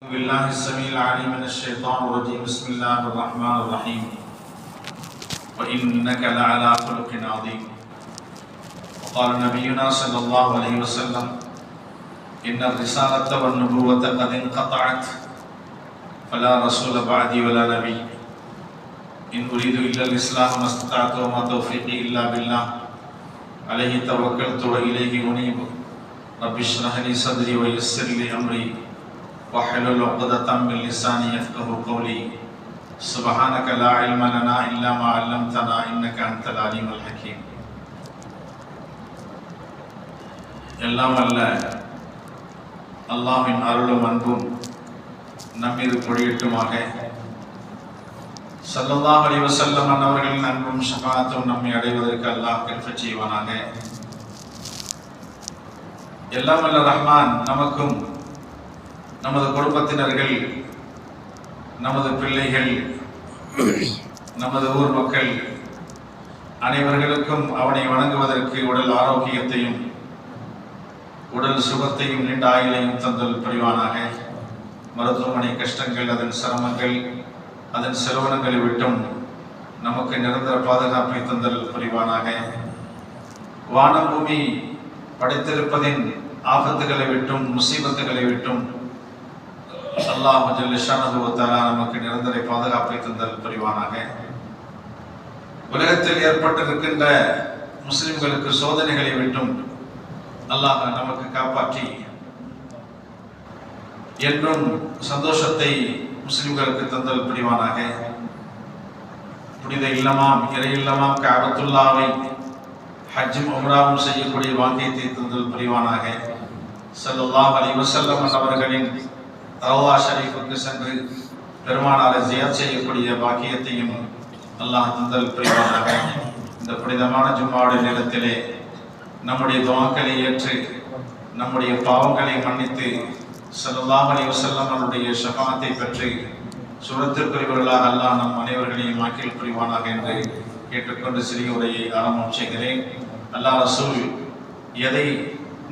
بالله السميع العليم من الشيطان الرجيم بسم الله الرحمن الرحيم وإنك لعلى خلق عظيم وقال نبينا صلى الله عليه وسلم إن الرسالة والنبوة قد انقطعت فلا رسول بعدي ولا نبي إن أريد إلا الإصلاح ما استطعت وما توفيقي إلا بالله عليه توكلت وإليه أنيب رب اشرح لي صدري ويسر لي أمري واحلل عقدة من لساني يفقهوا قولي سبحانك لا علم لنا إلا ما علمتنا إنك أنت العليم الحكيم. எல்லாம் அல்ல அல்லாஹ்வின் அருளும் அன்பும் நம்மீது பொழியட்டுமாக. ஸல்லல்லாஹு அலைஹி வஸல்லம் அவர்களின் அன்பும் ஷஃபாஅத்தும் நம்மை அடைவதற்கு அல்லாஹ் கிருபை செய்வானாக. எல்லாம் அல்ல ரஹ்மான் நமக்கும் நமது குடும்பத்தினர்கள், நமது பிள்ளைகள், நமது ஊர் மக்கள் அனைவர்களுக்கும் அவனை வணங்குவதற்கு உடல் ஆரோக்கியத்தையும் உடல் சுகத்தையும் நீண்ட ஆயுளையும் தந்தல் புரிவானாக. மருத்துவமனை கஷ்டங்கள், அதன் சிரமங்கள், அதன் செலவனங்களை விட்டும் நமக்கு நிரந்தர பாதுகாப்பை தந்தல் புரிவானாக. வானம் பூமி படைத்திருப்பதின் ஆபத்துகளை விட்டும் முசீபத்துகளை விட்டும் அல்லாஹ் ஜல்ல ஷானஹு வ தஆலா நமக்கு நிரந்தர பாதுகாப்பை தந்தல் புரிவானாக. உலகத்தில் ஏற்பட்டிருக்கின்ற முஸ்லிம்களுக்கு சோதனைகளை விட்டும் அல்லாஹ் நமக்கு காப்பாற்றி என்றும் சந்தோஷத்தை முஸ்லிம்களுக்கு தந்தல் புரிவானாக. புனித இல்லமாம் இறை இல்லமாம் கஅபத்துல்லாவை ஹஜ்ஜும் உம்ராவும் செய்யக்கூடிய வாக்கியத்தை தந்தல் புரிவானாக. ஸல்லல்லாஹு அலைஹி வஸல்லம் அவர்களின் ரௌலா ஷரீஃபுக்கு சென்று பெருமானாரை ஜியாரத் செய்யக்கூடிய பாக்கியத்தையும் அல்லாஹ் தந்தல் புரிவானாக. இந்த புனிதமான ஜும்மாவுடைய நேரத்திலே நம்முடைய துஆக்களை ஏற்று நம்முடைய பாவங்களை மன்னித்து ஸல்லல்லாஹு அலைஹி வஸல்லம் அவருடைய ஷஃபாஅத்தை பெற்று சுரத்திற்குரியவர்களாக அல்லாஹ் நம் அனைவர்களையும் ஆக்கில் புரிவானாக என்று கேட்டுக்கொண்டு சிறிய உரையை ஆரம்பம் செய்கிறேன். அல்லாஹ் ரசூல் எதை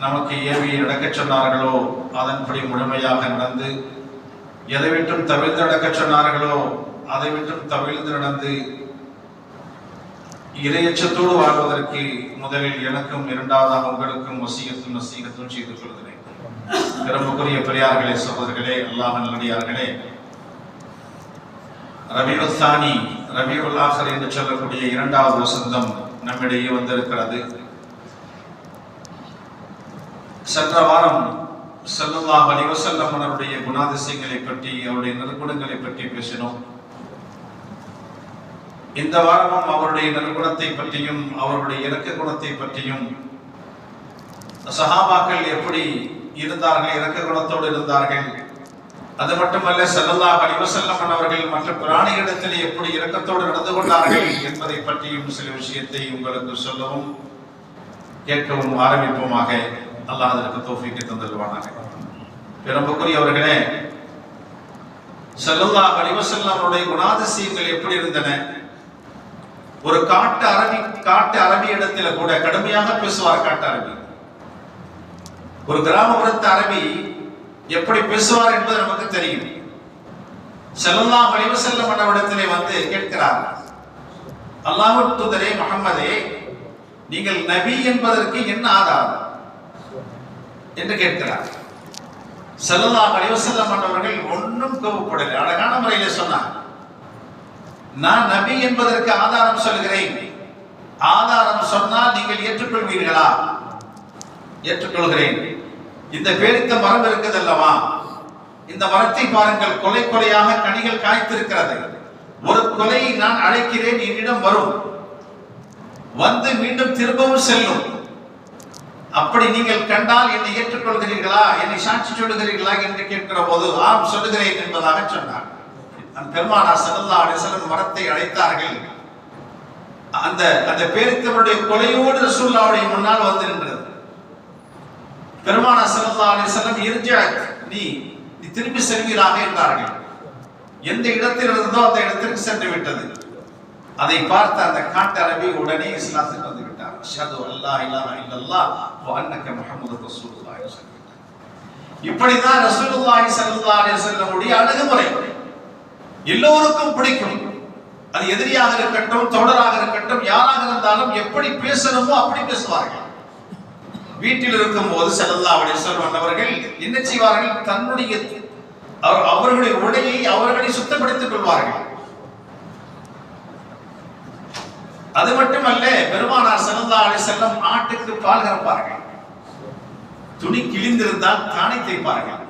நமக்கு ஏவி நடக்கச் சொன்னார்களோ அதன்படி முழுமையாக நடந்து, எதை விட்டும் தவிர்த்து நடக்கச் சொன்னார்களோ அதை விட்டும் தவிர்த்து நடந்து இறையச்சத்தோடு வாழ்வதற்கு முதலில் எனக்கும் இரண்டாவதாக உங்களுக்கும் வசியத்தும் நசீகத்தும் செய்து கொள்கிறேன். பெருமைக்குரிய பெரியார்களே, சகோதரர்களே, அல்லாஹ் நல்லடியார்களே, ரபியுல் சானி ரபியுல் ஆஹிர் என்று சொல்லக்கூடிய இரண்டாவது வசந்தம் நம்மிடையே வந்திருக்கிறது. சென்ற வாரம் ஸல்லல்லாஹு அலைஹி வஸல்லம் அவருடைய குணாதிசயங்களை பற்றி, அவருடைய நற்குணங்களை பற்றி பேசினோம். இந்த வாரமும் அவருடைய நற்குணத்தை பற்றியும் அவருடைய இரக்க குணத்தை பற்றியும், சஹாபாக்கள் எப்படி இருந்தார்கள், இரக்க குணத்தோடு இருந்தார்கள், அது மட்டுமல்ல ஸல்லல்லாஹு அலைஹி வஸல்லம் அவர்கள் மற்ற பிராணிகளிடத்தில் எப்படி இரக்கத்தோடு நடந்து கொண்டார்கள் என்பதை பற்றியும் சில விஷயத்தை உங்களுக்கு சொல்லவும் கேட்கவும் ஆரம்பிப்போமாக. அல்லாஹ் அதற்கு தௌஃபீக்கை தந்தல்வானாக. பெருமைக்குரியவர்களே, ஸல்லல்லாஹு அலைஹி வஸல்லம் அவருடைய குணாதிசயங்கள் எப்படி இருந்தன? ஒரு காட்டு அரபி இடத்துல கூட கடுமையாக பேசுவார். காட்டு அரபி, ஒரு கிராமப்புறத்து அரபி எப்படி பேசுவார் என்பது நமக்கு தெரியும். ஸல்லல்லாஹு அலைஹி வஸல்லம் அவரிடத்திலே வந்து கேட்கிறார், அல்லாஹ்வின் தூதரே முஹம்மதே, நீங்கள் நபி என்பதற்கு என்ன ஆதாரம் என்று கேட்கிறார். ஸல்லல்லாஹு அலைஹி வஸல்லம் அவர்கள் ஒன்றும் கோபப்படலை, அழகான முறையில் சொன்னார், நான் நபி என்பதற்கு ஆதாரம் சொல்கிறேன். ஆதாரம் சொன்னால் நீங்கள் ஏற்றுக்கொள்வீர்களா? ஏற்றுக்கொள்கிறேன். இந்த பேரித்த மரம் இருக்குது அல்லவா, இந்த மரத்தை பாருங்கள், கொலை கொலையாக கனிகள் காய்த்திருக்கிறது. ஒரு கொலையை நான் அழைக்கிறேன், என்னிடம் வரும், வந்து மீண்டும் திரும்பவும் செல்லும். அப்படி நீங்கள் கண்டால் என்னை ஏற்றுக்கொள்கிறீர்களா, என்னை சாட்சி சொல்லுகிறீர்களா என்று கேட்கிற போது ஆம் சொல்லுகிறேன் என்பதாக சொன்னார். அந்த பெருமானார் ஸல்லல்லாஹு அலைஹி வஸல்லம் மரத்தை அழைத்தார்கள். அந்த பேரித்தவருடைய கொலையோடு ரசூலுல்லாஹ்வுடைய முன்னால் வந்து நின்றது. பெருமானார் ஸல்லல்லாஹு அலைஹி வஸல்லம் இர்ஜா, நீ திரும்பி செல்வீராக என்றார்கள். எந்த இடத்தில் இருந்ததோ அந்த இடத்திற்கு சென்று விட்டது. அதை பார்த்த அந்த காட்டு அரபி உடனே இஸ்லாத்துக்கு வந்து விட்டார். அஷ்ஹது அல்லா இலாஹா இல்லல்லாஹ் வ அன்னக முஹம்மது ரசூலுல்லாஹ். இப்படிதான் ரசூலுல்லாஹி ஸல்லல்லாஹு அலைஹி வஸல்லம் அணுகுமுறை எல்லோருக்கும் பிடிக்கும். அது எதிரியாக இருக்கட்டும், தோழராக இருக்கட்டும், யாராக இருந்தாலும் எப்படி பேசணுமோ அப்படி பேசுவார்கள். வீட்டில் இருக்கும் போது ஸல்லல்லாஹு அலைஹி வஸல்லம் அவர்கள் என்ன செய்வார்கள்? தன்னுடைய அவர்களுடைய உடையை அவர்களை சுத்தப்படுத்திக் கொள்வார்கள். அது மட்டுமல்ல, பெருமானார் ஸல்லல்லாஹு அலைஹி வஸல்லம் ஆட்டுக்கு பால் கறப்பார்கள். துணி கிழிந்திருந்தால் தானே தைப்பார்கள்.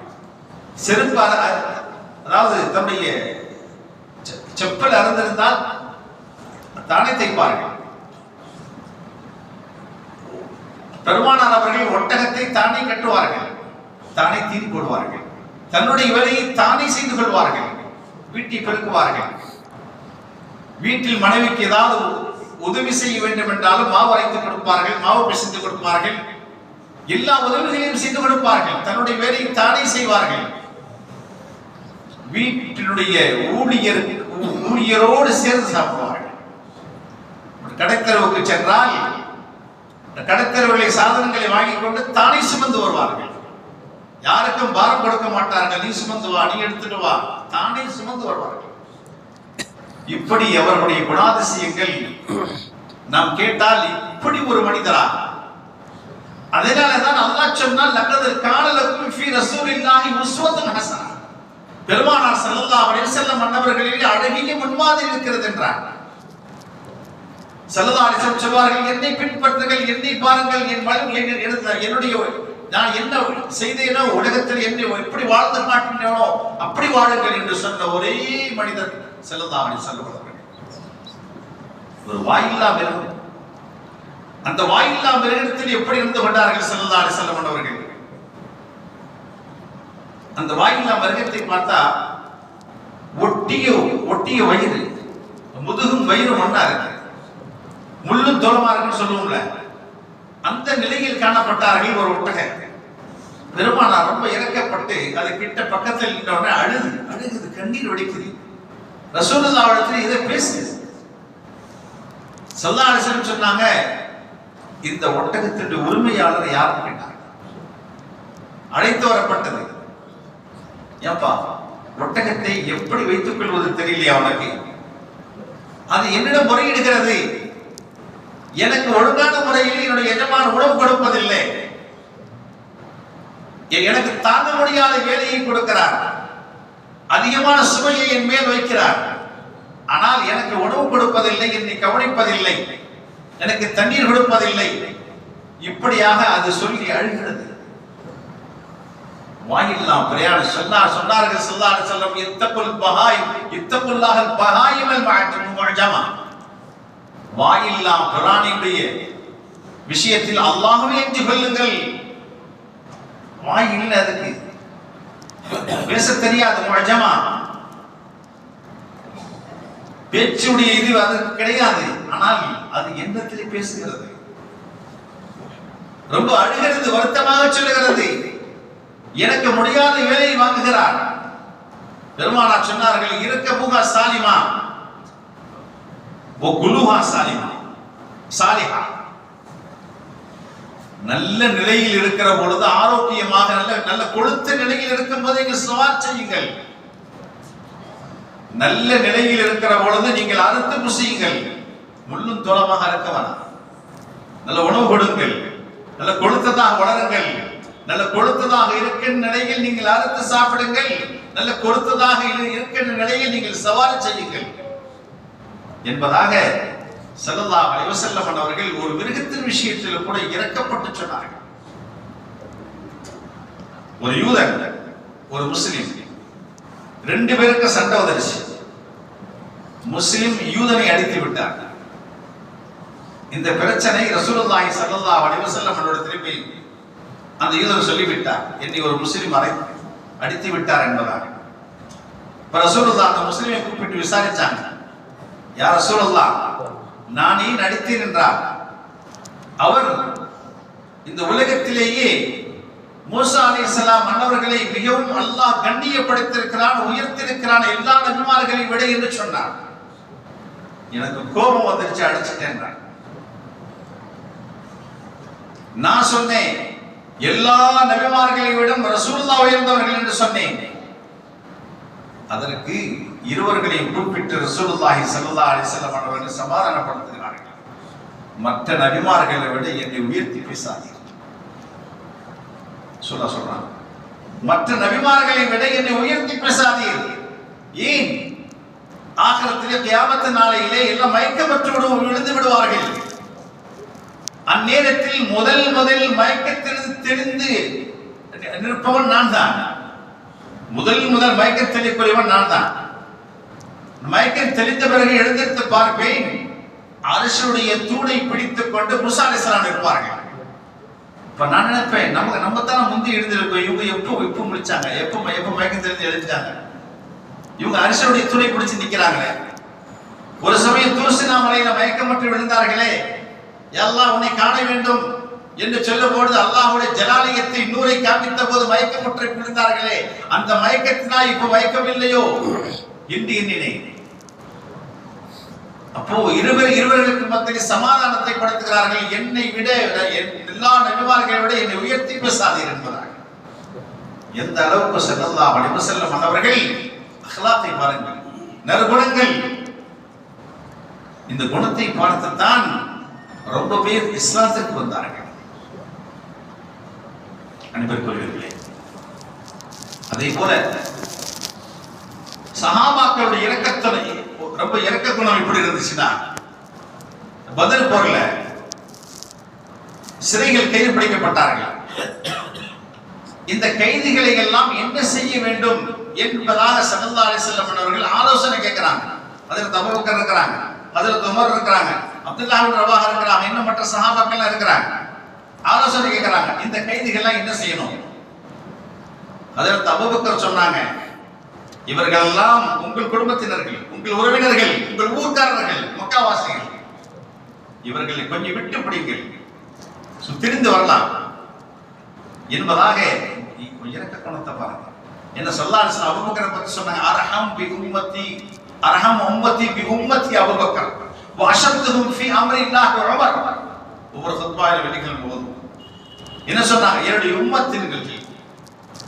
செருப்பு அதாவது தன்னுடைய செப்பல் அறந்திருந்தால் தானே தைப்பார்கள். பெருமானார் அவர்கள் ஒட்டகத்தை தானே கட்டுவார்கள், தானே தீனி போடுவார்கள், தன்னுடைய வேலையை தானே செய்து கொள்வார்கள், வீட்டை பெருக்குவார்கள். வீட்டில் மனைவிக்கு ஏதாவது உதவி செய்ய வேண்டும் என்றாலும் மாவு அரைத்து கொடுப்பார்கள், மாவு பிசைந்து கொடுப்பார்கள், எல்லா உதவிகளையும் செய்து கொடுப்பார்கள், தன்னுடைய வேலையை தானே செய்வார்கள். வீட்டினுடைய ஊழியரோடு சேர்ந்து சாப்பிடுவார்கள். கடைத்தெருவுக்கு சென்றால் கடைத்தெருவுகளை சாதனங்களை வாங்கிக் கொண்டு தானே சுமந்து வருவார்கள். யாருக்கும் பாரம் கொடுக்க மாட்டார்கள். நீ சுமந்து வா, நீ எடுத்துட்டு வா, தானே சுமந்து வருவார்கள். இப்படி அவர்களுடைய குணாதிசயங்கள் நாம் கேட்டால் இப்படி ஒரு மனிதரா? அதனாலதான் அல்லாஹ் சொன்னால் லக்கத் கான லக்கும் ஃபீ ரசூலில்லாஹி உஸ்வத்துன் ஹஸனா. பெருமானார் ஸல்லல்லாஹு அலைஹி வஸல்லம் அன்னவர்களிலே அழகிய முன்மாதிரி இருக்கிறது என்றார். ஸல்லல்லாஹு அலைஹி வஸல்லம் சொல்வார்கள், என்னை பின்பற்றுங்கள், என்னை பாருங்கள், என்னுடைய நான் என்ன செய்தேனோ, உலகத்தில் என்னை எப்படி வாழ்ந்து காட்டினேனோ அப்படி வாழுங்கள் என்று சொன்ன ஒரே மனிதர் ஸல்லல்லாஹு அலைஹி வஸல்லம் அவர்கள். ஒரு வாயில்லா மிருகம். அந்த வாயில்லா மிருகத்தில் எப்படி இருந்து கொண்டார்கள் ஸல்லல்லாஹு அலைஹி வஸல்லம் அவர்கள்? அந்த வாயில்லா மிருகத்தை பார்த்தா ஒட்டிய வயிறு, முதுகும் வயிறும் ஒன்றா இருக்கு, முள்ளும் தோளமா இருக்குன்னு சொல்லுவோம்ல, அந்த நிலையில் காணப்பட்டார்கள் ஒரு ஒட்டகம். பெருமானார் ரொம்ப இறக்கப்பட்டு அது கிட்ட பக்கத்தில் நின்றவுடனே அழுகுது, கண்ணீர் வடிக்குது. ரசூலுல்லாஹி இடத்துல இதை பேசுது. ஸல்லல்லாஹு அலைஹி வஸல்லம் சொன்னாங்க, இந்த ஒட்டகத்தின் உரிமையாளர் யாருன்னு கேட்டாங்க. அழைத்து வரப்பட்டது. ஏப்பா, ஒட்டகத்தை எப்படி வைத்துக் கொள்வது தெரியலையா உனக்கு? அது என்னிடம் முறையிடுகிறது. எனக்கு ஒழுங்கான முறையில் என்னுடைய எஜமான் உணவு கொடுப்பதில்லை. எனக்கு தாங்க முடியாத வேலையை கொடுக்கிறார், அதிகமான சுமையை என் மேல் வைக்கிறார். ஆனால் எனக்கு உணவு கொடுப்பதில்லை, என்னை கவனிப்பதில்லை, எனக்கு தண்ணீர் கொடுப்பதில்லை. இப்படியாக அது சொல்லி அழுகிறது. வாயில்லாம் பிரயாணம் சொன்னார்கள் ஸல்லல்லாஹு அலைஹி வஸல்லம், இத்தகுல்லாஹல் பஹாயிமல் முஅஜமா. வாயில்லாம் பிராணியுடைய விஷயத்தில் அல்லாஹ்வை அஞ்சி கொள்ளுங்கள். வாய் இல்லை, அதுக்கு பேச தெரியாது, முஅஜமா, பேச்சுடைய இது அது கிடையாது. ஆனால் அது எண்ணத்திலே பேசுகிறது, ரொம்ப அழுகிறது, வருத்தமாக சொல்லுகிறது, எனக்கு முடியாத வேலையை வாங்குகிறார். பெருமானார் சொன்னார்கள், இருக்கபுகா சாலிமா ஓ குலுஹா சாலிமா சாலிஹா. நல்ல நிலையில் இருக்கிற பொழுது, ஆரோக்கியமாக நல்ல கொழுத்த நிலையில் இருக்கும் போது நீங்கள் சவால் செய்யுங்கள். நல்ல நிலையில் இருக்கிற பொழுது நீங்கள் அறுத்து புசியுங்கள். முள்ளும் தோளமாக இருக்க வேணாம். நல்ல உணவு கொடுங்கள், நல்ல கொழுத்ததாக வளருங்கள், நல்ல கொழுத்ததாக இருக்கின்ற நிலையில் நீங்கள் அறுத்து சாப்பிடுங்கள், நல்ல கொழுத்ததாக இருக்கின்ற நிலையில் நீங்கள் சவால் செய்யுங்கள் என்பதாக ஸல்லல்லாஹு அலைஹி வஸல்லம் அவர்கள் ஒரு மிருகத்தின் விஷயத்தில் கூட இறக்கப்பட்டு சொன்னார்கள். ஒரு யூதன், ஒரு முஸ்லிம், ரெண்டு பேருக்கு சண்டை வந்துருச்சு. முஸ்லிம் யூதனை அடித்து விட்டார். இந்த பிரச்சனை ரசூலுல்லாஹி ஸல்லல்லாஹு அலைஹி வஸல்லம் திருப்பி அந்த யூதர் சொல்லிவிட்டார், என்னை ஒரு முஸ்லிம் அடித்து விட்டார் என்பதாக. இப்ப ரசூலுல்லாஹ் அந்த முஸ்லிமை கூப்பிட்டு விசாரிச்சாங்க, யா ரசூலுல்லாஹ், நான் ஏன் அடித்தேன் என்றார். அவர் இந்த உலகத்திலேயே மூசா அலைஹிஸ்ஸலாம் அன்னவர்களை மிகவும் அல்லாஹ் கண்ணியப்படுத்தியிருக்கிறான், உயர்த்திருக்கிறான் எல்லா நபிமார்களை விட என்று சொன்னார். எனக்கு கோபம் வந்துருச்சு, அடிச்சுட்டேன். நான் சொன்னேன், எல்லா நபிமார்களை விட ரசூலுல்லாஹ் உயர்ந்தவர்கள் என்று சொன்னேன். அதற்கு இருவர்களையும் குறிப்பிட்டு ரசூலுல்லாஹி ஸல்லல்லாஹு அலைஹி வஸல்லம் அவர்கள் சமாதானப்படுத்துகிறார்கள். மற்ற நபிமார்களை விட என்னை உயர்த்தி பேசாதீர்கள். சொல்றாங்க, மற்ற நபிமார்களை விட என்னை உயர்த்தி பேசாதீர்கள். ஏன்? ஆகிரத்திலே கியாமத் நாளையிலே எல்லாம் மயக்கப்பட்டு விழுந்து விடுவார்கள். அந்நேரத்தில் முதல் மயக்கத்திலிருந்து தெளிந்து நிற்பவன் நான் தான். முதல் மயக்கம் தெளியக்கூடியவன் நான் தான். மயக்கம் தெளிந்த பிறகு எழுந்திருத்து பார்ப்பேன், அரசுடைய தூணை பிடித்துக் கொண்டு மூசா அலைஹிஸ்ஸலாம் இருப்பார்கள். இப்ப நான் நினைப்பேன், நம்ம தானே முந்தி எழுந்திருக்கோம், இவங்க எப்போ முடிச்சாங்க, எப்போ மயக்கம் தெளிந்து எழுதிட்டாங்க, இவங்க அரசுடைய தூணை பிடிச்சு நிக்கிறாங்களே. ஒரு சமயம் தூசினா மலையில மயக்கமற்று விழுந்தார்களே, அல்லாஹ் உன்னை காண வேண்டும் என்று சொல்லும் பொழுது அல்லாஹ்வுடைய ஜலாலியத்தை நூரை காண்பித்த போது மயக்கமுற்று விழுந்தார்களே, அந்த மயக்கத்தினால் இப்ப மயக்கமில்லையோ என்று எண்ணினேன். அப்போ இருவர்களுக்கு மத்தியில் சமாதானத்தை படுத்துகிறார்கள். என்னை விட எல்லா நபிமார்களை விட என்னை உயர்த்தி பேசாதீர் என்பதாக. எந்த அளவுக்கு ஸல்லல்லாஹு அலைஹி வஸல்லம் அவர்கள் அக்லாத்தை பாருங்கள், நற்குணங்கள். இந்த குணத்தை பார்த்துத்தான் ரொம்ப பேர் இஸ்லாத்திற்கு வந்தார்கள். அன்புக்குரியவர்களே, அதே போல சஹாபாக்களுடைய இரக்கத்துணை ரொம்ப இரக்க குணம் எப்படி இருந்துச்சுன்னா, பத்ர் போர்ல சிறைகள் கைது பிடிக்கப்பட்டார்கள். இந்த கைதிகளை எல்லாம் என்ன செய்ய வேண்டும் என்பதாக ஸல்லல்லாஹு அலைஹி வஸல்லம் அவர்கள் ஆலோசனை கேட்கிறாங்க. ஹஜ்ரத் அபூபக்கர் இருக்கிறாங்க, ஹஜ்ரத் உமர் இருக்கிறாங்க, அப்துல்லாஹ் இப்னு ரவாஹா இருக்கிறாங்க, இன்னும் மற்ற சஹாபாக்கள் இருக்கிறாங்க. ஆலோசனை கேட்கிறாங்க, இந்த கைதிகள் என்ன செய்யணும்? ஹஜ்ரத் அபூபக்கர் சொன்னாங்க, இவர்கள் எல்லாம் உங்கள் குடும்பத்தினர்கள், உங்கள் உறவினர்கள், உங்கள் ஊர்க்காரர்கள், மக்காவாசிகள். இவர்களை கொஞ்சம் விட்டு பிடிங்கள், திரிந்து வரலாம் என்பதாக இறக்க குணத்தை பாருங்க. என்ன ஸல்லல்லாஹு அலைஹி அபூபக்கரை பத்தி சொன்னாங்க, அரஹம் உம்மத்தி பி உம்மத்தி அபூபக்கர் வ அஷத்துஹும் ஃபீ அம்ரில்லாஹி உமர். ஒவ்வொரு ஃபத்வாயில வெளிக்கிற போது என்ன சொன்னாங்க, என்னுடைய உம்மத்தினர்கள்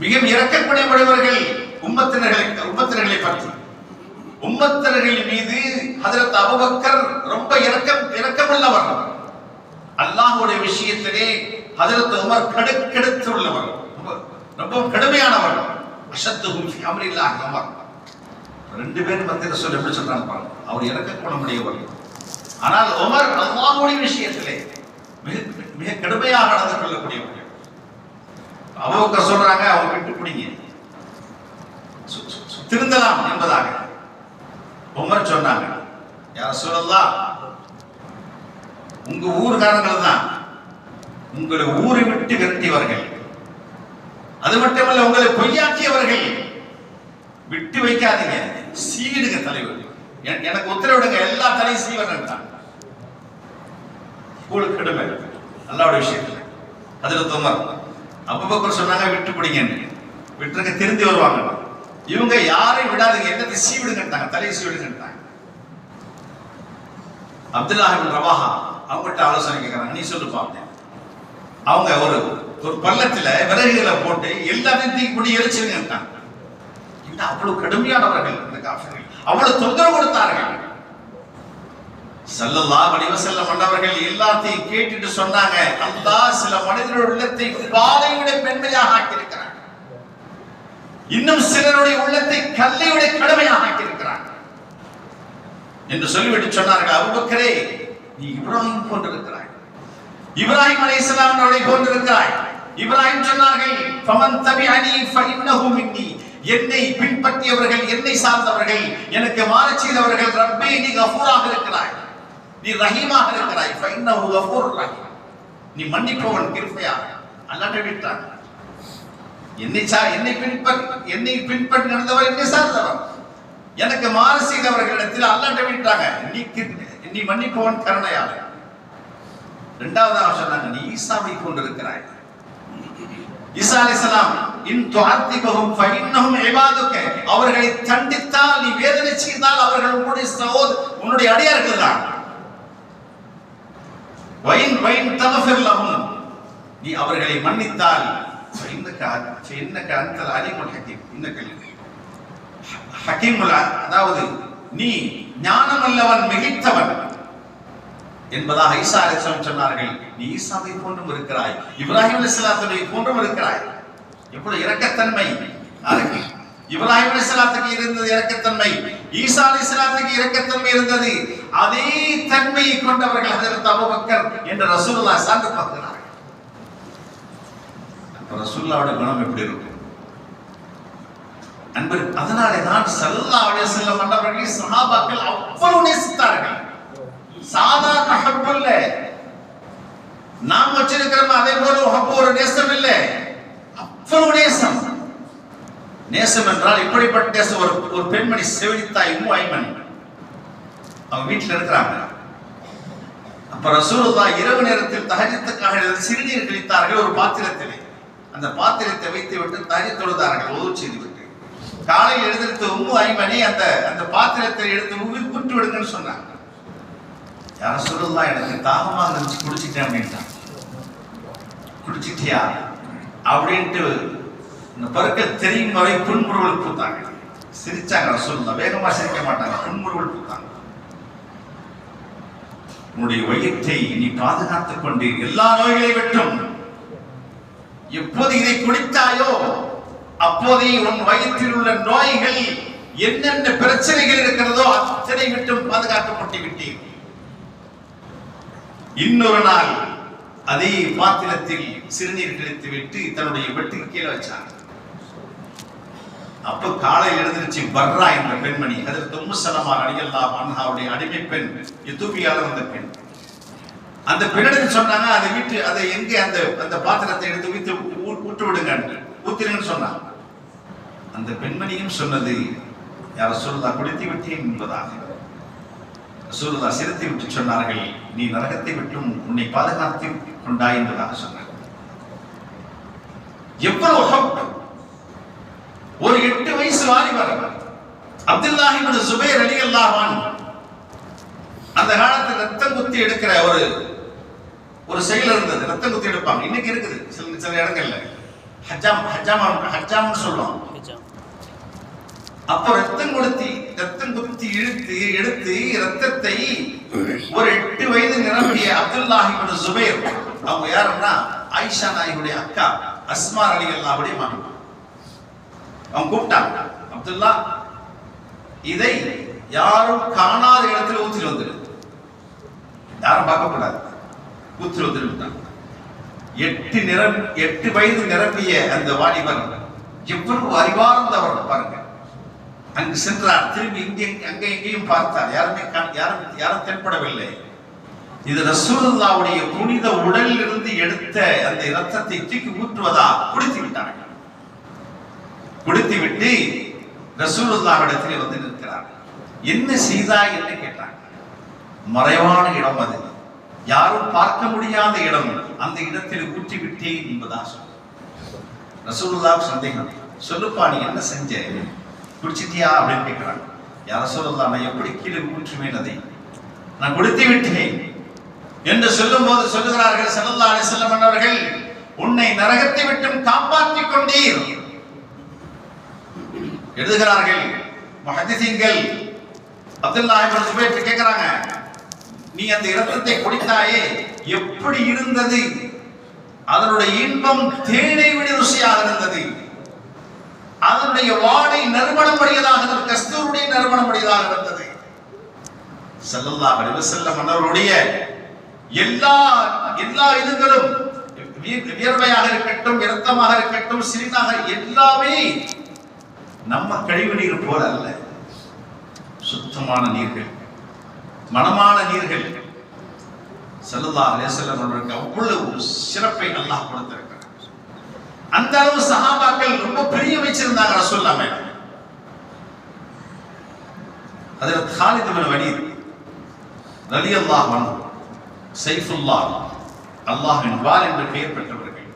மிக இரக்கக்கூடியவர்கள். உம்மத்தினர்களை பற்றி, உம்மத்தினர்கள் மீது ஹஜ்ரத் அபூபக்கர் ரொம்ப இரக்கமுள்ளவர். அல்லாஹ்வுடைய விஷயத்திலே ஹஜ்ரத் உமர் கடுத்து உள்ளவர், ரொம்ப கடுமையானவர். அஷத்துஹும் ஃபீ அம்ரில்லாஹி உமர். ரெண்டு பேரும் மத்தியில சொல்ல எப்படி சொல்றாங்க பாருங்க, அவர் இரக்க குணமுடையவர். ஆனால் உமர் அல்லாஹ்வுடைய விஷயத்திலே மிக கடுமையாக நடந்து கொள்ளக்கூடியவர்கள். அபூபக்கர் சொல்றாங்க, அவங்க விட்டு பிடிங்க, திருந்தலாம் என்பதாக. உமர் சொன்னாங்க, யா ரசூலல்லாஹ், உங்க ஊர்காரங்கள் தான் உங்களை ஊரை விட்டு விரட்டியவர்கள், அது மட்டுமல்ல உங்களை பொய்யாக்கியவர்கள். விட்டு வைக்காதீங்க, சீடுங்க தலைவர், எனக்கு உத்தரவிடுங்க, எல்லா தலையும் சீவன். உங்களுக்கு கடுமை அல்லாஹ்வுடைய விஷயத்துல. ஹஜ்ரத் உமர் அபூபக்கர் சொன்னாங்க, விட்டு பிடிங்க, விட்டுருங்க, திருந்தி வருவாங்க. இவங்க யாரையும் விடாதீங்க, என்னத்தை சீவிடுங்கட்டாங்க, தலையை சீவிடுங்கட்டாங்க. அப்துல்லாஹ் இப்னு ரவாஹா அவங்ககிட்ட ஆலோசனை கேட்கறாங்க, நீ சொல்லுப்பா. அவங்க ஒரு பள்ளத்துல விறகுகளை போட்டு எல்லாத்தையும் தூக்கி போட்டு எரிச்சிருங்கட்டாங்க. அவ்வளவு கடுமையானவர்கள் இந்த காஃபிர்கள், அவ்வளவு தொந்தரவு கொடுத்தார்கள். ஸல்லல்லாஹு அலைஹி வஸல்லம் அவர்கள் எல்லாத்தையும் கேட்டுட்டு சொன்னாங்க, அல்லாஹ் சில மனிதர்களுடைய உள்ளத்தை பாலை விட மென்மையாக ஆக்கியிருக்கிறார், இன்னும் சிலருடைய உள்ளத்தை கல்லை விட கடுமையாக ஆக்கியிருக்கிறார் என்று சொல்லிவிட்டு சொன்னார்கள், அபூபக்கரே, நீ இப்ராஹிம் போன்றிருக்கிறாய், இப்ராஹிம் அலைஹிஸ்ஸலாம் அவர்களை போன்றிருக்கிறாய். இப்ராஹிம் சொன்னார்கள், ஃபமன் தபிஅனி ஃபஇன்னஹு மின்னி, என்னை பின்பற்றியவர்கள், என்னை சார்ந்தவர்கள், எனக்கு மாறச் செய்தவர்கள், ரப்பே நீ கஃபூராக இருக்கிறாய், நீ ரஹீமாக இருக்கிறாய், ஃபஇன்னஹு கஃபூர் ரஹீம், நீ மன்னிப்பவன், கிருபையாக. அல்லாஹ் விட்டான், என்னை பின்பற்றி நடந்தவர், என்னை சார்ந்தவர், எனக்கு மாறு செய்தவர்களிடத்தில் அல்லாஹ் விட்டாங்க, நீ மன்னிப்பவன், கருணையாளர். இரண்டாவதாக சொன்னாங்க, நீ ஈசாவை கொண்டிருக்கிறாய். ஈசா அலைஹிஸ்ஸலாம், இன் துஅத்திபஹும் ஃபஇன்னஹும் இபாதுக, அவர்களை தண்டித்தால், நீ வேதனை செய்தால் அவர்கள் உன்னுடைய அடியார்கள் தான். வைன் தக்ஃபிர் லஹும், நீ அவர்களை மன்னித்தால் அதாவது நீ ஞானமல்லவன் மிகைத்தவன் என்பதாக ஈசா அலைஹிஸ்ஸலாம் சொன்னார்கள். நீ ஈசாவை போன்றும் இருக்கிறாய், இப்ராஹிம் அலைஹிஸ்ஸலாத்தை போன்றும் இருக்கிறாய். எவ்வளவு இரக்கத்தன்மை! இப்ராஹிம் அலைஹிஸ்ஸலாத்துக்கு இருந்தது இரக்கத்தன்மை, ஈசா அலைஹிஸ்ஸலாத்துக்கு இரக்கத்தன்மை இருந்தது. அதே தன்மையை கொண்டவர்கள் ஹஜ்ரத் அபூபக்கர் என்ற ரசூலுல்லாஹ் சார்ந்து பார்க்கிறார்கள். ரசூலுல்லாஹ்வுடைய குணம் எப்படி இருக்கும் அன்பு? அதனாலே தான் ஸல்லல்லாஹு அலைஹி வஸல்லம் அவர்களை சஹாபாக்கள் அவ்வளவு நேசித்தார்கள். சாதாரண ஹப் இல்ல, நாம் வச்சிருக்கிறோம் அதே போல ஹப் ஒரு நேசம் இல்லை, அவ்வளவு நேசம். நேசம் என்றால் இப்படிப்பட்ட நேசம். ஒரு பெண்மணி செவிலித்தாய் உம்மு ஐமன் அவங்க வீட்டில் இருக்கிறாங்க. அப்ப ரசூலுல்லாஹ் இரவு நேரத்தில் தஹஜ்ஜுக்காக சிறுநீர் கழித்தார்கள் ஒரு பாத்திரத்திலே. அந்த பாத்திரத்தை வைத்து விட்டு தஹஜ்ஜுத் தொழுதார்கள், ஒது செய்து விட்டு. காலையில் எழுந்திருத்த உம்மு ஐமனை அந்த பாத்திரத்தை எடுத்து குட்டு விடுங்கன்னு சொன்னாங்க. யா ரசூலுல்லாஹ் எனக்கு தாகமாக இருந்துச்சு, குடிச்சிட்டேன் அப்படின்ட்டான். குடிச்சிட்டியா அப்படின்ட்டு இந்த பருக்கள் தெரியும் வரை புன்முறுவல் பூத்தாங்க. சிரிச்சாங்க ரசூலுல்லாஹ், வேகமா சிரிக்க மாட்டாங்க, புன்முறுவல் பூத்தாங்க. உன்னுடைய வயிற்றை நீ பாதுகாத்துக் கொண்டு எல்லா நோய்களை விட்டும் எப்போது இதை குடித்தாயோ அப்போதே உன் வயிற்றில் உள்ள நோய்கள் என்னென்ன பிரச்சனைகள் இருக்கிறதோ அத்தனை விட்டும் பாதுகாக்கப்பட்டு விட்டேன். இன்னொரு நாள் அதே பாத்திரத்தில் சிறுநீர் கழித்து விட்டு தன்னுடைய வெட்டுக்கு கீழே வச்சாங்க. அப்ப காலையில் எழுந்திருச்சு பர்ரா என்ற பெண்மணி, ஹஜ்ரத் உம்மு ஸலமா ரலியல்லாஹு அன்ஹாவுடைய அடிமை பெண், எத்தியோப்பியால வந்த பெண். அந்த பெண்ணிடம் சொன்னாங்க, அதை எங்கே அந்த பாத்திரத்தை எடுத்து ஊற்று விடுங்க, ஊத்திருங்கன்னு சொன்னாங்க. அந்த பெண்மணியும் சொன்னது, யா ரசூலுல்லாஹ் குடித்து விட்டேன் என்பதாக. ரசூலுல்லாஹ் சிரித்து விட்டு சொன்னார்கள், நீ நரகத்தை விட்டும் உன்னை பாதுகாத்து கொண்டாய் என்பதாக சொன்னார். எவ்வளவு ஹப்! ஒரு 8 வயசு வாலிபர் அப்துல்லாஹ் இப்னு ஜுபைர் ரலியல்லாஹு அன்ஹு அந்த காலத்தில் ரத்தம் குத்தி எடுக்கிற ஒரு செயல் இருந்தது. ரத்தம் குத்தி எடுப்பாங்க, இன்னைக்கு இருக்குது சில இடங்கள்ல. ஹஜ்ஜாம்னு சொல்லுவாங்க. அப்ப ரத்தம் குத்தி எடுத்து ரத்தத்தை ஒரு 8 வயது நிரம்பிய அப்துல்லாஹ் இப்னு ஜுபைர், அவங்க யாருன்னா ஆயிஷா நாயினுடைய அக்கா அஸ்மா ரலியல்லாஹுடைய மகன். அவங்க கூப்பிட்டாங்க, அப்துல்லா இதை யாரும் காணாத இடத்துல ஊத்தி வந்துடு, யாரும் பார்க்க கூடாது, ஊத்தி வந்துட்டாங்க. 8 வயது நிரம்பிய அந்த வாலிபர் எவ்வளவு அறிவார்ந்தவர் பாருங்க. அங்கு சென்றார், திரும்பி அங்க எங்கேயும் பார்த்தார், யாரும் தென்படவில்லை. இது ரசூலுல்லாஹ்வுடைய புனித உடலில் இருந்து எடுத்த அந்த இரத்தத்தை தூக்கி ஊற்றுவதா? குடித்து விட்டார்கள். குடித்து விட்டு ரசூலுல்லாஹ்விடத்திலே வந்து நிற்கிறார். என்ன செய்தாய் என்று கேட்டாங்க. மறைவான இடம், அது யாரும் பார்க்க முடியாத இடம், அந்த இடத்தில் ஊற்றி விட்டேன் என்பதா சொன்ன. ரசூலுல்லாஹ் சந்தேகம், சொல்லுப்பா நீ என்ன செஞ்ச, குடிச்சிட்டியா அப்படின்னு கேட்கிறாங்க. யா ரசூலுல்லாஹ் நான் எப்படி கீழே ஊற்றுவேன், அதை நான் குடித்து விட்டேன் என்று சொல்லும் போது சொல்லுகிறார்கள் ஸல்லல்லாஹு அலைஹி வஸல்லம் அவர்கள், உன்னை நரகத்தை விட்டும் காப்பாற்றிக் கொண்டீர். எழுதுகிறார்கள் முஹத்திஸீன்கள். அப்துல்லாஹ் இப்னு ஜுபைர் கேட்கிறாங்க, நீ அந்த இரத்தத்தை குடித்தாயே எப்படி இருந்தது? அதனுடைய இன்பம் தேனை விட ருசியாக இருந்தது, அதனுடைய வாடை நறுமணமுடையதாக இருந்தது, கஸ்தூரியுடைய நறுமணமுடையதாக இருந்தது. ஸல்லல்லாஹு அலைஹி வஸல்லம் அவர்களுடைய எல்லா இதுகளும், வியர்வையாக இருக்கட்டும், இரத்தமாக இருக்கட்டும், சிறுநாக, எல்லாமே நம்ம கழிவு நீர் போல அல்ல, சுத்தமான நீர்கள், மனமான நீர்கள். ஸல்லல்லாஹு அலைஹி வஸல்லம் அவர்களுக்கு அவ்வளவு சிறப்பை அல்லாஹ் கொடுத்திருக்கிறார். அந்த அளவு சஹாபாக்கள் ரொம்ப பிரியம் வச்சிருந்தாங்க ரசூலுல்லாஹ் மேல. ஹஜ்ரத் காலித் இப்னு வலீத் ரலியல்லாஹு அன்ஹு, சைஃபுல்லாஹ், அல்லாஹ்வின் வாள் என்று பெயர் பெற்றவர்கள்.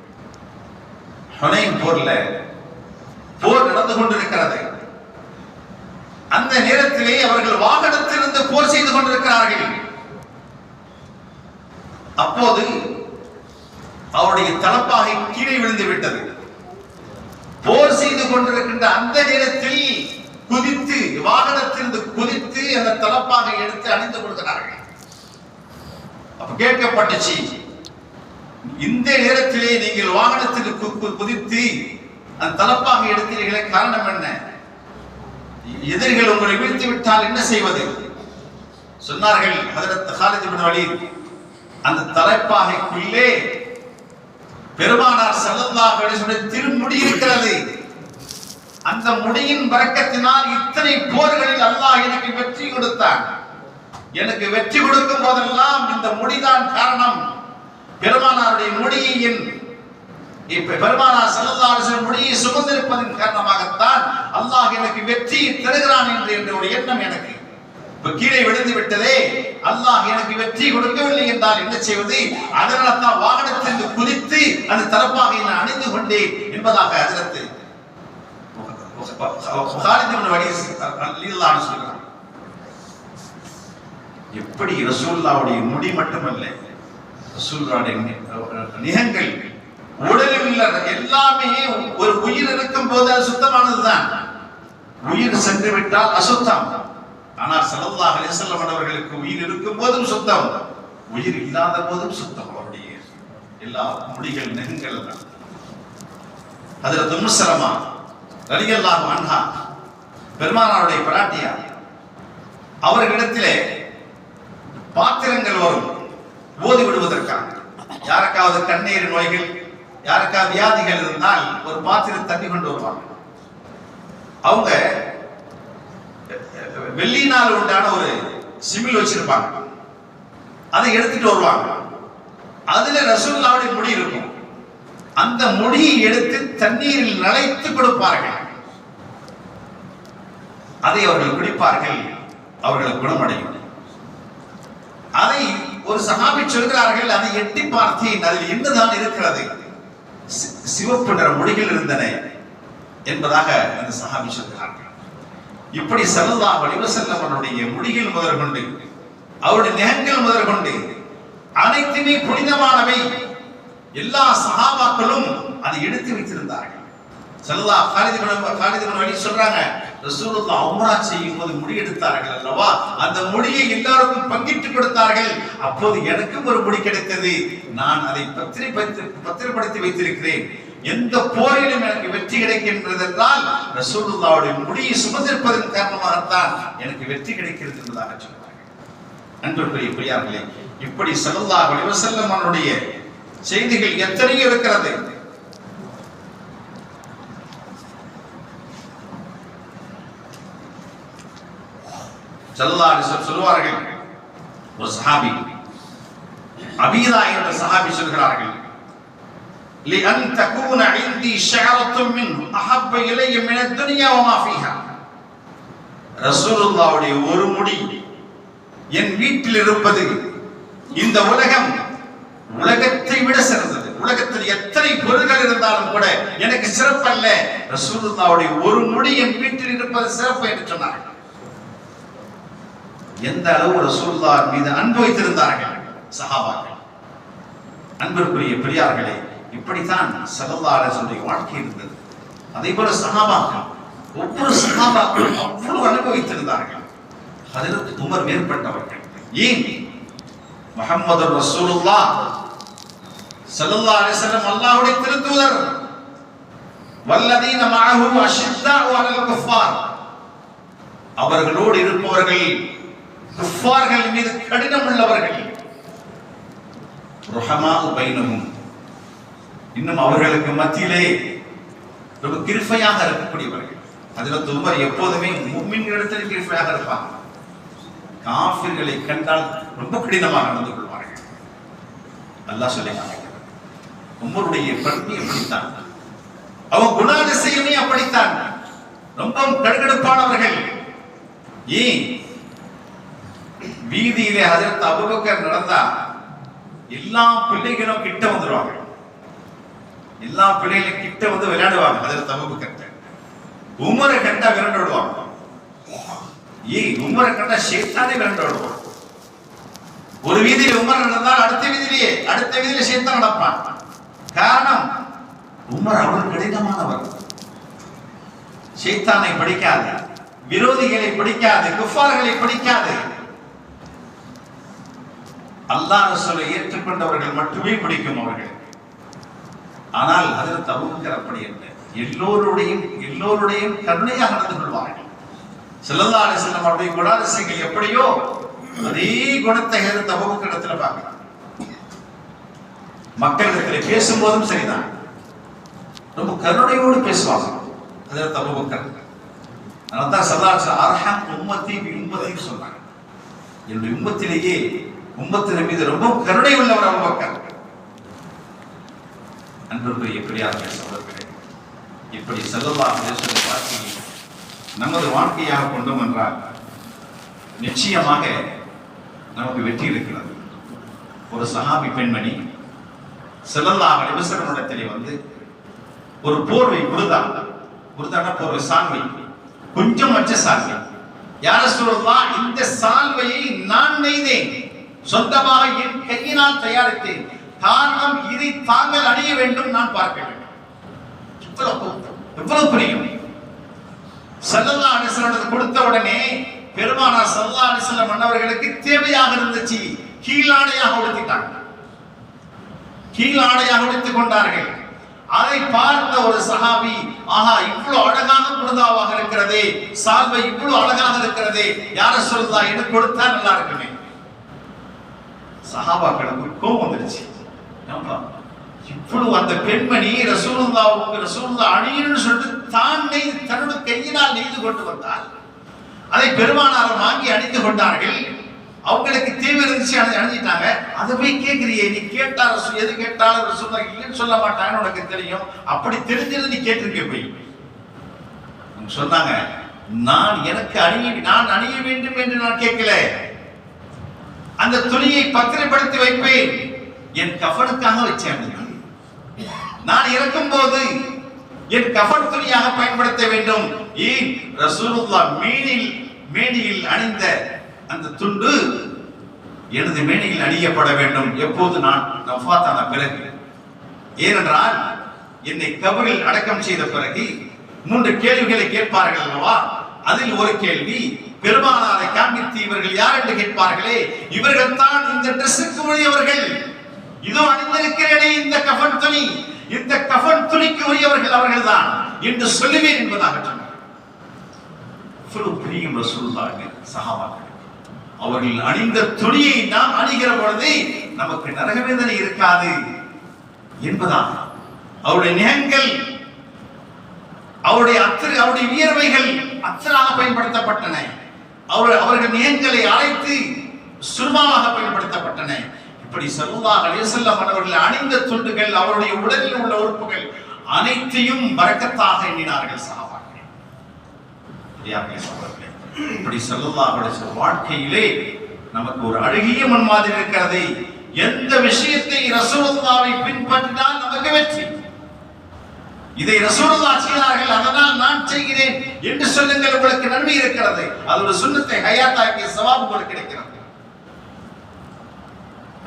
ஹுனைன் போர்ல போர் நடந்து கொண்டிருக்கிறது. அந்த நேரத்திலே அவர்கள் வாகனத்திலிருந்து போர் செய்து கொண்டிருக்கிறார்கள். அப்போது அவருடைய தலப்பாகை கீழே விழுந்து விட்டது. போர் செய்து கொண்டிருக்கின்ற அந்த நேரத்தில் குதித்து வாகனத்திலிருந்து குதித்து அந்த தலப்பாகை எடுத்து அணிந்து கொடுக்கிறார்கள். அப்ப கேட்கப்பட்டுச்சு, இந்த நேரத்திலே நீங்கள் வாகனத்திற்கு குதித்து அந்த தலப்பாகை எடுத்தீர்களே, காரணம் என்ன? எதிரிகள் உங்களை வீழ்த்தி விட்டால் என்ன செய்வது? சொன்னார்கள் ஹஜ்ரத் காலித் இப்னு வலீத், அந்த தலப்பாகைக்குள்ளே பெருமானார் ஸல்லல்லாஹு அலைஹி வஸல்லம் திருமுடி இருக்கிறது. அந்த முடியின் பரக்கத்தினால் இத்தனை போர்களில் அல்லாஹ் எனக்கு வெற்றி கொடுத்தான். எனக்கு வெற்றி கொடுக்கும் போதெல்லாம் இந்த முடிதான் காரணம். பெருமானாருடைய முடியை பெருமானார் ஸல்லல்லாஹு அலைஹி வஸல்லம் முடியை சுமந்திருப்பதன் காரணமாகத்தான் அல்லாஹ் எனக்கு வெற்றியை தருகிறான் என்ற ஒரு எண்ணம் எனக்கு கீழே விழுந்து விட்டதே. அல்லாஹ் எனக்கு வெற்றி கொடுக்கவில்லை என்றால் என்ன செய்வது? அதனால தான் வாகனத்திலிருந்து குதித்து அந்த தலப்பாகை நான் அணிந்து கொண்டேன் என்பதாக ஹஜ்ரத் காலித் இப்னு வலீத் ரலியல்லாஹு அன்ஹு சொல்கிறார். எப்படி ரசூலுல்லாஹ்வுடைய முடி மட்டுமல்ல, ரசூலுல்லாஹ்வுடைய நிகங்கள், உடலில் உள்ள எல்லாமே ஒரு உயிர் இருக்கும் போது அது சுத்தமானதுதான். உயிர் சென்று விட்டால் அசுத்தம். ஆனால் ஸல்லல்லாஹு அலைஹி வஸல்லம் அவர்களுக்கு உயிர் இருக்கும் போதும் சுத்தம், உயிர் இல்லாத போதும் சுத்தம். அவருடைய எல்லா முடிகள் நகங்கள் தான். ஹஜ்ரத் உம்மு ஸலமா ரலியல்லாஹு அன்ஹா பெருமானாருடைய பிராட்டியார், அவர்களிடத்திலே பாத்திரங்கள் வரும் ஓதி விடுவதற்காக. யாருக்காவது கண்ணீர் நோய்கள், யாருக்காவது வியாதிகள் இருந்தால் ஒரு பாத்திரம் தண்ணி கொண்டு வருவாங்க. அவங்க வெள்ளினால் உண்டான ஒரு சிமிழ் வச்சிருப்பாங்க, அதை எடுத்துட்டு வருவாங்க. அதுல ரசூலுல்லாஹ்வுடைய முடி இருக்கும். அந்த முடியை எடுத்து தண்ணீரில் நனைத்து கொடுப்பார்கள். அதை அவர்கள் குடிப்பார்கள், அவர்கள் குணமடையும். அதை ஒரு சஹாபி சொல்கிறார்கள், அதை எட்டி பார்த்தேன், அதில் என்னதான் இருக்கிறது? சிவப்பு நிற முடிகள் இருந்தன என்பதாக அந்த சஹாபி சொல்கிறார்கள். இப்படி ஸல்லல்லாஹு அலைஹி வஸல்லம் அவருடைய முடிகள் முதற்கொண்டு, அவருடைய நகங்கள் முதற்கொண்டு அனைத்துமே புனிதமானவை. எல்லா சஹாபாக்களும் அதை எடுத்து வைத்திருந்தார்கள். காலித் இப்னு வலீத் சொல்றாங்க, ரசூலுல்லாஹ் உம்ரா செய்யும் போது முடி எடுத்தார்கள் அல்லவா, அந்த முடியை எல்லாருக்கும் பங்கிட்டு கொடுத்தார்கள். அப்போது எனக்கும் ஒரு முடி கிடைத்தது. நான் அதை பத்திரப்படுத்தி வைத்திருக்கிறேன். எந்த போரிலும் எனக்கு வெற்றி கிடைக்கின்றது என்றால் ரசூலுல்லாஹ்வுடைய முடியை சுமந்திருப்பதன் காரணமாகத்தான் எனக்கு வெற்றி கிடைக்கிறது என்பதாக சொல்றார்கள். அன்புக்குரிய பிரியார்களே, இப்படி ஸல்லல்லாஹு அலைஹி வஸல்லம் அவருடைய செய்திகள் எத்தனையோ இருக்கிறது. ஸல்லல்லாஹு அலைஹி வஸல்லம் சொல்வார்கள், ஒரு சஹாபி அபீதா என்ற சஹாபி சொல்கிறார்கள், لأن تكون عندي شعرة منه أحب إلي من الدنيا وما فيها. ரசூலுல்லாஹ்வுடைய ஒரு முடி என் வீட்டில் இருப்பது இந்த உலகம் உலகத்தை விட சிறந்தது. உலகத்தில் எத்தனை பொருள்கள் இருந்தாலும் கூட எனக்கு சிறப்பல்ல, ரசூலுல்லாஹ்வுடைய ஒரு முடி என் வீட்டில் இருப்பது சிறப்பு என்று சொன்னார்கள். எந்த அளவு ரசூலுல்லாஹ் மீது அன்பு வைத்திருந்தார்கள் சஹாபாக்கள். அன்பிற்குரிய பெரியார்களே, இப்படித்தான் ஸல்லல்லாஹு அலைஹி வஸல்லம் வாழ்க்கை இருந்தது. அதே போல சஹாபாக்கள், ஒவ்வொரு சஹாபாக்களும் அவ்வளவு அனுபவித்திருந்தார்கள். ஹஜ்ரத் உமர் மேற்பட்டவர்கள். ஏன்? முஹம்மது ரசூலுல்லாஹ் ஸல்லல்லாஹு அலைஹி வஸல்லம் அல்லாஹ்வுடைய திருத்தூதர். வல்லதீன மஅஹு அஷித்தாஉ அலல் குஃபார், அவர்களோடு இருப்பவர்கள் குஃபார்கள் மீது கடினம் உள்ளவர்கள். ருஹமாஉ பைனஹும், இன்னும் அவர்களுக்கு மத்தியிலே ரொம்ப கிருபையாக இருக்கக்கூடியவர்கள். ஹஜ்ரத் உமர் எப்போதுமே முஃமின்களிடத்தில் கிருபையாக இருப்பாங்க. காஃபிர்களை கண்டால் ரொம்ப கடினமாக நடந்து கொள்வார்கள். அல்லாஹ் சொல்லிட்டாங்க, உமருடைய பண்பு அப்படித்தான், அவங்க குணாதிசயமே அப்படித்தான், ரொம்ப கடுகடுப்பானவர்கள். ஏன்? வீதியிலே ஹஜ்ரத் அபூபக்கர் நடந்தா எல்லா பிள்ளைகளும் கிட்ட வந்துடுவாங்க. எல்லா பிள்ளைகளும் கிட்ட வந்து விளையாடுவாங்க. ஹஜ்ரத் அபூபக்கர் உமரை கண்டா விரண்டு விடுவாங்க. ஏன்? உமரை கண்டா ஷைத்தானே விரண்டு விடுவான். ஒரு வீதியில உமர் நடந்தால் அடுத்த வீதியிலே ஷைத்தான் நடப்பான். காரணம், உமர் அவர் கடினமானவர். ஷைத்தானை பிடிக்காது, விரோதிகளை பிடிக்காது, குஃபார்களை பிடிக்காது. அல்லாஹ் ரசூலை ஏற்றுக்கொண்டவர்கள் மட்டுமே பிடிக்கும் அவர்கள். ஆனால் ஹஜ்ரத் அபூபக்கர் அப்படி இல்லை. எல்லோருடையும் கருணையாக நடந்து கொள்வார்கள். ஸல்லல்லாஹு அலைஹி வஸல்லம் அவருடைய குணாதிசயங்கள் எப்படியோ அதே குணத்தை ஹஜ்ரத் அபூபக்கர் இடத்துல பார்க்கலாம். மக்களிடத்தில் பேசும்போதும் சரிதான், ரொம்ப கருணையோடு பேசுவாங்க ஹஜ்ரத் அபூபக்கர். அதனால தான் ஸல்லல்லாஹு அலைஹி வஸல்லம் அர்ஹம் உம்மத்தி பி உம்மத்தி சொன்னாங்க. என்னுடைய உம்மத்திலேயே உம்மத்தின் மீது ரொம்ப கருணை உள்ளவர் அபூபக்கர். அன்புக்குரிய பெரியார்களே, சகோதரர்களே, இப்படி ஸல்லல்லாஹு அலைஹி வஸல்லம் வாழ்க்கையை நமது வாழ்க்கையாக கொண்டோம் என்றால் நிச்சயமாக நமக்கு வெற்றி இருக்கிறது. ஒரு சஹாபி பெண்மணி ஸல்லல்லாஹு அலைஹி வஸல்லம் இடத்திலே வந்து ஒரு போர்வை, புர்தான போர்வை, சால்வை, கொஞ்சம் வச்ச சால்வை, யா ரசூலல்லாஹ், இந்த சால்வையை நான் நெய்தேன், சொந்தமாக என் கையினால் தயாரித்தேன். காரணம், இதை தாங்கள் அணிய வேண்டும், நான் பார்க்க வேண்டும். எவ்வளவு பிரியம்! ஸல்லல்லாஹு அலைஹி வஸல்லம் கொடுத்த உடனே பெருமானார் ஸல்லல்லாஹு அலைஹி வஸல்லம் மன்னவர்களுக்கு தேவையாக இருந்துச்சு, கீழாடையாக உடுத்திட்டாங்க, கீழாடையாக உடுத்திக் கொண்டார்கள். அதை பார்த்த ஒரு சஹாபி, ஆஹா, இவ்வளவு அழகான புர்தாவாக இருக்கிறதே, சால்வை இவ்வளவு அழகாக இருக்கிறதே, யா ரசூலல்லாஹ் எனக்கு கொடுத்தா நல்லா இருக்குமே. சஹாபாக்களுக்கு கோபம் வந்துருச்சு. இவ்வளவு அந்த பெண்மணி ரசூலுல்லாஹ் அணியன்னு சொல்லிட்டு தன்னுடைய கையினால் நெய்து கொண்டு வந்தார். அதை பெருமானார் வாங்கி அணிந்து கொண்டார்கள். அவங்களுக்கு தேவை இருந்துச்சு, அணிஞ்சிட்டாங்க. அதை போய் கேட்கிறியே, நீ கேட்டா எது கேட்டாலும் ரசூலுல்லாஹ் இல்லைன்னு சொல்ல மாட்டாங்கன்னு உனக்கு தெரியும், அப்படி தெரிஞ்சது நீ கேட்டிருக்க போய் சொன்னாங்க. நான் அணிய வேண்டும் என்று நான் கேட்கல, அந்த துணியை பத்திரப்படுத்தி வைப்பேன், என் கஃபனுக்காக வச்சேன். நான் இறக்கும் போது என் கஃபன் துணியாக பயன்படுத்த வேண்டும். ஏன் ரசூலுல்லாஹ் மேனியில் அணிந்த அந்த துண்டு எனது மேனியில் அணியப்பட வேண்டும், எப்போது நான் வஃபாத்தான பிறகு. ஏனென்றால் என்னை கபரில் அடக்கம் செய்த பிறகு 3 கேள்விகளை கேட்பார்கள் அல்லவா? அதில் ஒரு கேள்வி, பெருமானாரை காண்பித்து இவர்கள் யார் என்று கேட்பார்களே, இவர்கள் தான் இந்த ட்ரெஸ்ஸுக்கு உரியவர்கள், இதோ அணிந்திருக்கிறேனே இந்த கஃபன் துணி, இந்த கஃபன் துணிக்கு உரியவர்கள் அவர்கள் தான் என்று சொல்லுவேன் என்பதாக சொன்னார். பிரியும் ரசூலுல்லாஹ்வுக்கு சஹாபாக்கள், அவர்கள் அணிந்த துணியை நாம் அணிகிற பொழுது நமக்கு நரகவேதனை இருக்காது என்பதாக. அவருடைய நிகங்கள், அவருடைய வியர்வைகள் அத்தராக பயன்படுத்தப்பட்டன. அவர்கள் நிகங்களை அழைத்து சுர்மாவாக பயன்படுத்தப்பட்டன. இப்படி ஸல்லல்லாஹு அலைஹி வஸல்லம் அவர்கள் அணிந்த துண்டுகள், அவருடைய உடலில் உள்ள உறுப்புகள் அனைத்தையும் பரக்கத்தாக எண்ணினார்கள் சஹாபாக்கள். இப்படி ஸல்லல்லாஹு அலைஹி வஸல்லம் வாழ்க்கையிலே நமக்கு ஒரு அழகிய முன்மாதிரி இருக்கிறது. எந்த விஷயத்தை ரசூலுல்லாஹ்வை பின்பற்றினால் நமக்கு வெற்றி. இதை ரசூலுல்லாஹ் செய்தார்கள், அதனால் நான் செய்கிறேன் என்று சொல்லுங்கள், உங்களுக்கு நன்மை இருக்கிறது. அது ஒரு சுன்னத்தை ஹயாத்தாக்கிய சவாப் உங்களுக்கு கிடைக்கிறது.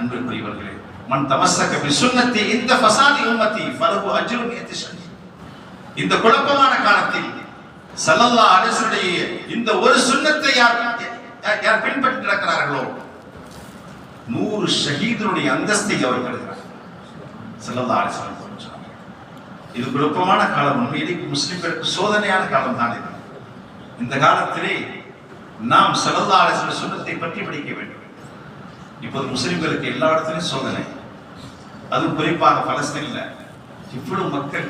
அன்பிற்குரியவர்களே, மன் தமஸ்ஸக பி சுன்னத்தி இந்த ஃபஸாதி உம்மத்தி ஃபலஹு அஜ்ருன் யத்ஷன். இந்த குழப்பமான காலத்தில் ஸல்லல்லாஹு அலைஹி வஸல்லம் இந்த ஒரு சுன்னத்தை யார் பின்பற்றி நடக்கிறார்களோ 100 ஷஹீதுடைய அந்தஸ்தை அவர் பெறுகிறார். ஸல்லல்லாஹு அலைஹி வஸல்லம் சொன்னார்கள். இது குழப்பமான காலம், உண்மையிலேயே முஸ்லிம்களுக்கு சோதனையான காலம் தான் இது. இந்த காலத்திலே நாம் ஸல்லல்லாஹு அலைஹி வஸல்லம் சுன்னத்தை பற்றி படிக்க வேண்டும். இப்போது முஸ்லிம்களுக்கு எல்லா இடத்துலையும் சோதனை, அதுவும் குறிப்பாக பலஸ்தீன்ல இவ்வளவு மக்கள்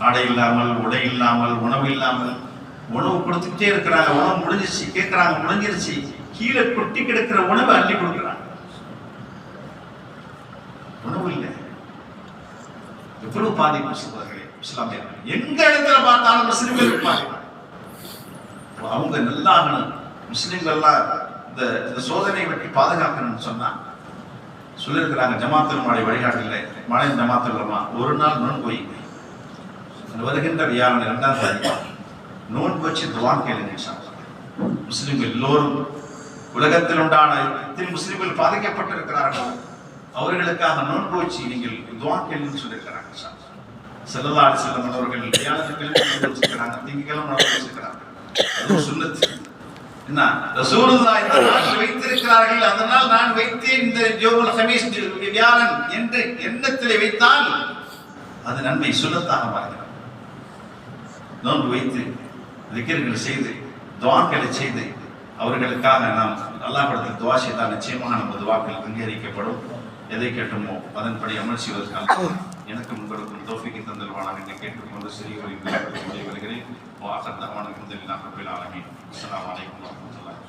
ஆடை இல்லாமல், உடை இல்லாமல், உணவு இல்லாமல், உணவு கொடுத்துட்டே இருக்கிறாங்க. உணவு முடிஞ்சிருச்சு கேட்கிறாங்க, முடிஞ்சிருச்சு, கீழே கொட்டி கிடக்கிற உணவை அள்ளி கொடுக்கிறாங்க. உணவு இல்லை. எவ்வளவு பாதிப்பு சகோதரர்களே, இஸ்லாமியர்கள் எங்க இடத்துல பார்த்தாலும் முஸ்லிம்கள் இருப்பாங்க. அவங்க நல்லா முஸ்லிம்கள்லாம் இந்த சோதனை பற்றி பாதுகாக்கணும்னு சொன்னா சொல்லியிருக்கிறாங்க. ஜமாத்துல் மாலை வழிகாட்டில் மழை ஜமாத்துல்லமா ஒரு நாள் நோன்பு வைங்க, வருகின்ற வியாழன் 2ஆம் தேதி நோன்பு வச்சு துஆ கேளுங்க. முஸ்லிம்கள் எல்லோரும், உலகத்தில் உண்டான முஸ்லிம்கள் பாதிக்கப்பட்டிருக்கிறார்கள், அவர்களுக்காக நோன்பு வச்சு நீங்கள் துஆ கேளுன்னு சொல்லியிருக்கிறாங்க. ஸல்லல்லாஹு அலைஹி வஸல்லம் அவர்கள் வியாழக்கிழமை நோன்பு வச்சிருக்கிறாங்க, திங்கட்கிழமை நோன்பு வச்சிருக்கிறாங்க. அது சுன்னத். என்ன ரசூலுல்லாஹ் இந்த நாள் வைத்திருக்கிறார்கள், அதனால் நான் வைத்தேன் இந்த யௌமுல் ஹமீஸ் வியாழன் என்று எண்ணத்திலே வைத்தால் அது நன்மை சுன்னத்தாக மாறுகிறது. நோன்பு வைத்து திக்ர்கள் செய்து துஆக்களை செய்து அவர்களுக்காக நாம் அல்லாஹ்விடத்தில் துஆ செய்தால் நிச்சயமாக நமது துஆக்கள் அங்கீகரிக்கப்படும். எதை கேட்டோமோ அதன்படி அமல் செய்வதற்காக எனக்கும் உங்களுக்கும் தௌஃபீக் தந்தல்வானாக என்று கேட்டுக்கொண்டு சிறியவரின் வருகிறேன். வாஹர் தஅவானா அல்ஹம்துலில்லாஹி ரப்பில் ஆலமீன். அஸ்ஸலாமு அலைக்கும் வரஹ்மத்துல்லாஹி.